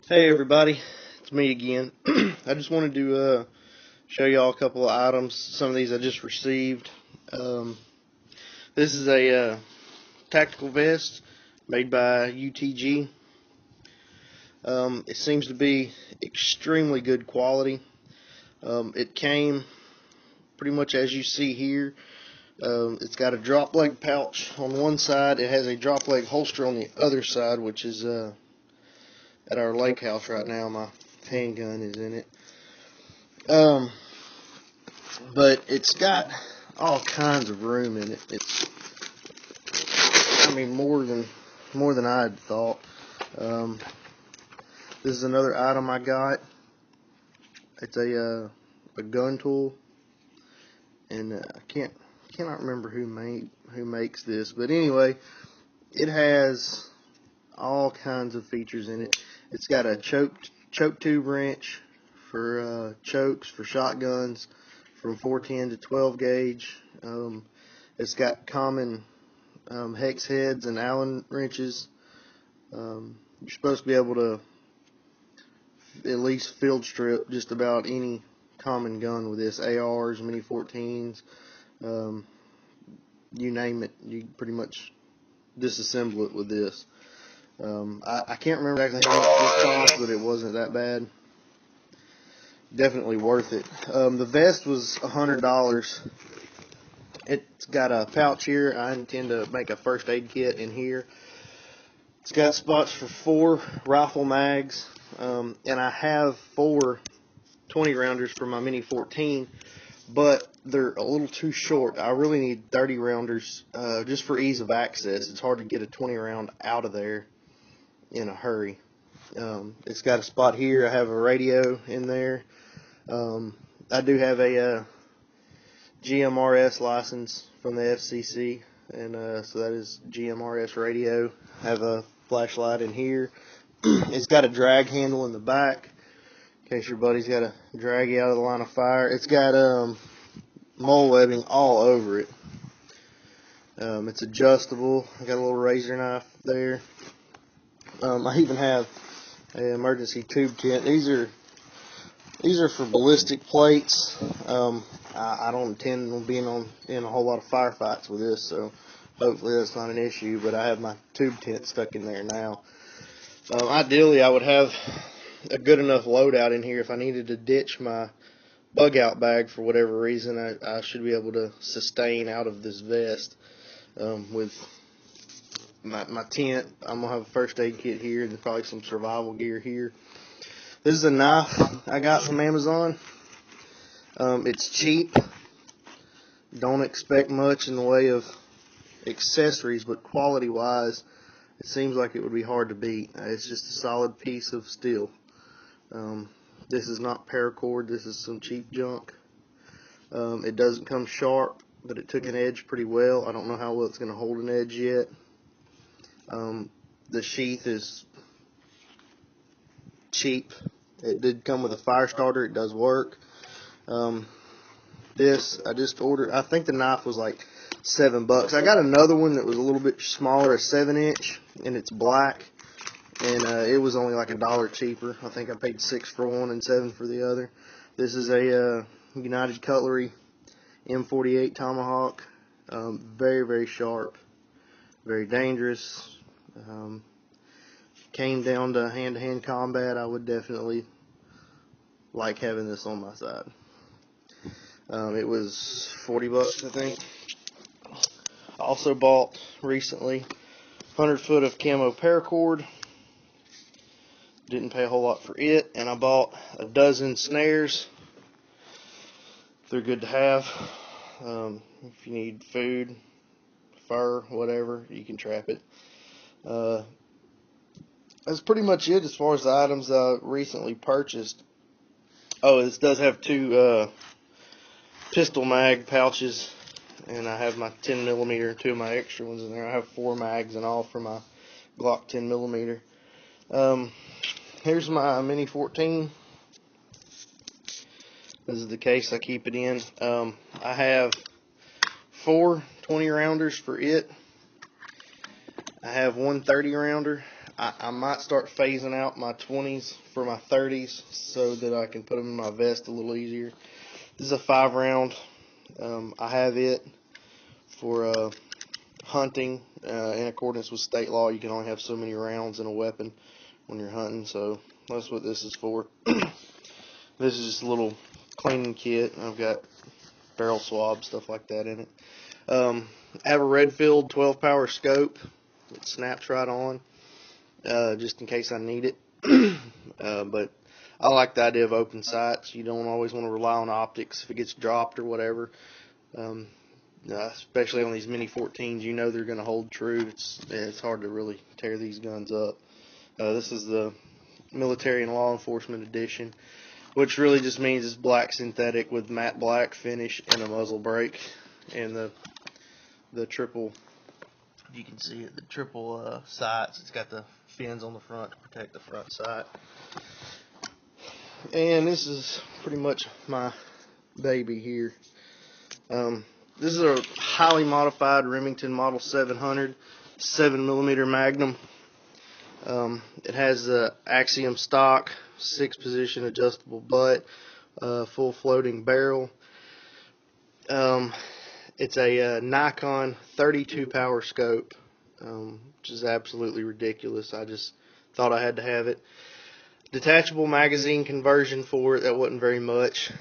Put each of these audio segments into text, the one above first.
Hey everybody, it's me again. I just wanted to show y'all a couple of items. Some of these I just received. This is a tactical vest made by UTG. It seems to be extremely good quality. It came pretty much as you see here. It's got a drop leg pouch on one side. It has a drop leg holster on the other side, which is at our lake house right now. My handgun is in it. But it's got all kinds of room in it. More than I had thought. This is another item I got. It's a gun tool, and I cannot remember who makes this, but anyway, it has all kinds of features in it. It's got a choke tube wrench for chokes for shotguns from 410 to 12 gauge. It's got common hex heads and Allen wrenches. You're supposed to be able to at least field strip just about any common gun with this. ARs, Mini 14s, you name it, you pretty much disassemble it with this. I can't remember exactly how much this cost, but it wasn't that bad. Definitely worth it. The vest was $100. It's got a pouch here. I intend to make a first aid kit in here. It's got spots for 4 rifle mags, and I have 4 20 rounders for my Mini 14, but they're a little too short. I really need 30 rounders just for ease of access. It's hard to get a 20 round out of there in a hurry. It's got a spot here. I have a radio in there. I do have a GMRS license from the FCC, and so that is GMRS radio. I have a flashlight in here. It's got a drag handle in the back in case your buddy's got to drag you out of the line of fire. It's got mole webbing all over it. It's adjustable. I got a little razor knife there. I even have an emergency tube tent. These are for ballistic plates. I don't intend on being in a whole lot of firefights with this, so hopefully that's not an issue. But I have my tube tent stuck in there now. Ideally, I would have a good enough loadout in here if I needed to ditch my bug out bag for whatever reason. I should be able to sustain out of this vest with my tent. I'm gonna have a first aid kit here and probably some survival gear here. This is a knife I got from Amazon. It's cheap. Don't expect much in the way of accessories, but quality wise, it seems like it would be hard to beat. It's just a solid piece of steel. This is not paracord. This is some cheap junk. It doesn't come sharp, but it took an edge pretty well. I don't know how well it's going to hold an edge yet. The sheath is cheap. It did come with a fire starter. It does work. This I just ordered. I think the knife was like $7. I got another one that was a little bit smaller, a 7-inch, and it's black, and it was only like $1 cheaper. I think I paid $6 for one and $7 for the other. This is a United Cutlery M48 Tomahawk. Very, very sharp, very dangerous. Came down to hand-to-hand combat, I would definitely like having this on my side. It was $40, I think. I also bought recently 100 foot of camo paracord. Didn't pay a whole lot for it, and I bought a dozen snares. They're good to have. If you need food, fur, whatever, you can trap it. That's pretty much it as far as the items I recently purchased. Oh, this does have 2 pistol mag pouches, and I have my 10mm and 2 of my extra ones in there. I have 4 mags in all for my Glock 10mm. Here's my Mini 14. This is the case I keep it in. I have 4 20 rounders for it. I have one 30 rounder. I might start phasing out my 20s for my 30s so that I can put them in my vest a little easier. This is a 5-round. I have it for hunting. In accordance with state law, you can only have so many rounds in a weapon when you're hunting, so that's what this is for. This is just a little cleaning kit. I've got barrel swab, stuff like that in it. I have a Redfield 12 power scope. It snaps right on, just in case I need it. But I like the idea of open sights. You don't always want to rely on optics if it gets dropped or whatever. Especially on these Mini 14s, you know they're going to hold true. It's hard to really tear these guns up. This is the Military and Law Enforcement Edition, which really just means it's black synthetic with matte black finish and a muzzle brake, and the triple, you can see it, the triple sights. It's got the fins on the front to protect the front sight. And this is pretty much my baby here. This is a highly modified Remington Model 700 7mm Magnum. It has the Axiom stock, 6-position adjustable butt, full floating barrel. It's a Nikon 32 power scope, which is absolutely ridiculous. I just thought I had to have it. Detachable magazine conversion for it, that wasn't very much.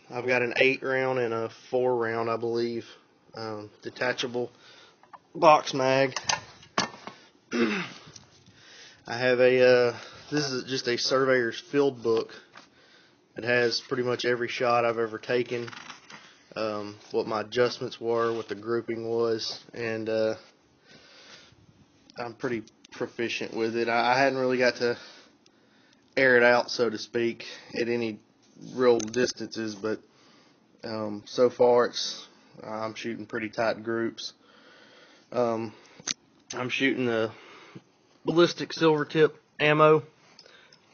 I've got an 8-round and a 4-round, I believe, detachable box mag. I have this is just a surveyor's field book. It has pretty much every shot I've ever taken, what my adjustments were, what the grouping was, and I'm pretty proficient with it. I hadn't really got to air it out, so to speak, at any real distances, but so far I'm shooting pretty tight groups. I'm shooting the ballistic silver tip ammo,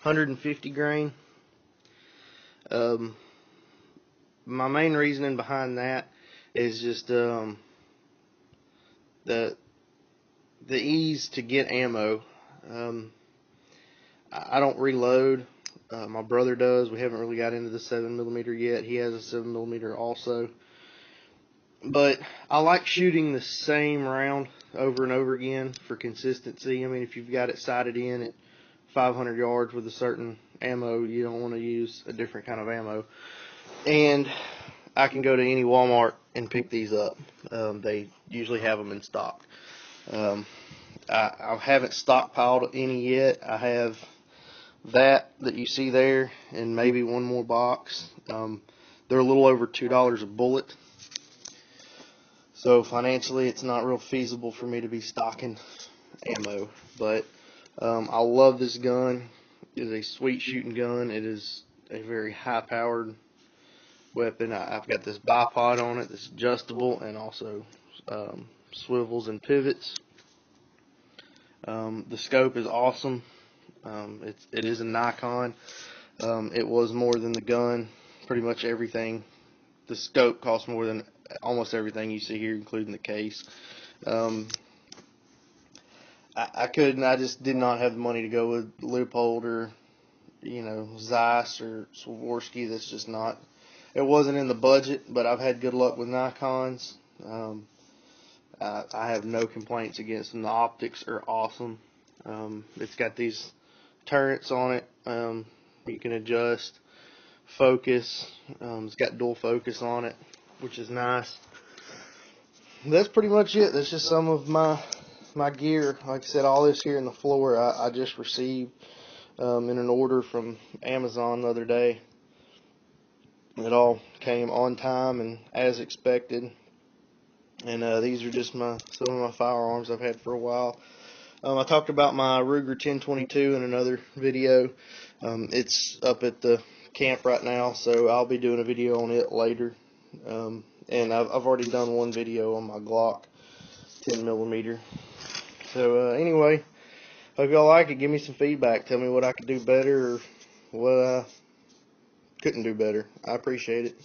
150 grain. My main reasoning behind that is just the ease to get ammo. I don't reload. My brother does. We haven't really got into the 7mm yet. He has a 7mm also. But I like shooting the same round over and over again for consistency. I mean, if you've got it sighted in at 500 yards with a certain ammo, you don't want to use a different kind of ammo. And I can go to any Walmart and pick these up. They usually have them in stock. I haven't stockpiled any yet. I have that you see there and maybe one more box. They're a little over $2 a bullet. So financially, it's not real feasible for me to be stocking ammo. But I love this gun. It is a sweet shooting gun. It is a very high-powered weapon. I've got this bipod on it that's adjustable and also swivels and pivots. The scope is awesome. It is a Nikon. It was more than the gun. Pretty much everything. The scope costs more than almost everything you see here, including the case. I couldn't. I just did not have the money to go with Leupold or, Zeiss or Swarovski. That's just not. It wasn't in the budget, but I've had good luck with Nikons. I have no complaints against them. The optics are awesome. It's got these turrets on it. You can adjust focus. It's got dual focus on it, which is nice. That's pretty much it. That's just some of my gear. Like I said, all this here in the floor I just received in an order from Amazon the other day. It all came on time and as expected. And these are just some of my firearms I've had for a while. I talked about my Ruger 1022 in another video. It's up at the camp right now, so I'll be doing a video on it later. And I've already done one video on my Glock 10mm. So anyway, hope y'all like it. Give me some feedback. Tell me what I could do better or what I couldn't do better. I appreciate it.